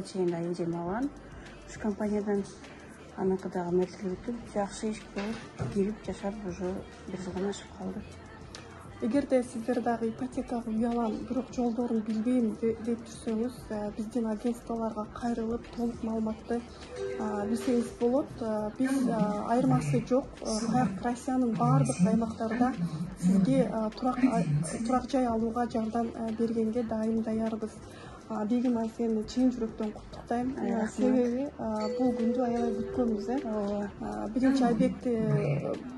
буга чейин эжемалган. Ушу компаниядан анакыдагы нерселер өтүп, жакшы иш болуп, кирип жашап уже 1 жылдан ашып калды. Эгерде сиздер дагы ипотекага үй алам, бирок жолдорун билбейм деп турсоңуз, биздин агентстволорго кайрылып толук маалыматты билсеңиз болот. Биз айырмасы жок, Россиянын баардык аймактарда сизге турак жай алууга жардам бергенге дайым даярбыз. Бегим, сени чын жүрөктөн куттуктайм. Себеби бул күндү аябай күткөнбүз. Биринчи объекти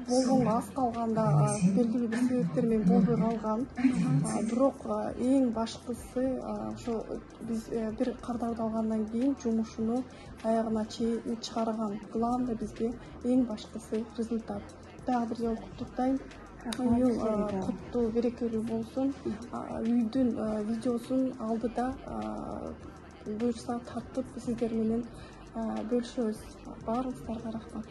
болгонго аз калганда белгилүү бир себептер менен болбой калган. Бирок эң башкысы ошо биз бир кардарды алгандан кийин жумушуну аягына чейин чыгарган. Главный бизге эң башкысы результат. Дагы бир жолу куттуктайм. Куттуу берекелүү болсун. Үйдүн видеосун алдыда буюрса тартып сиздер менен бөлүшөбүз. Баарыңыздарга рахмат.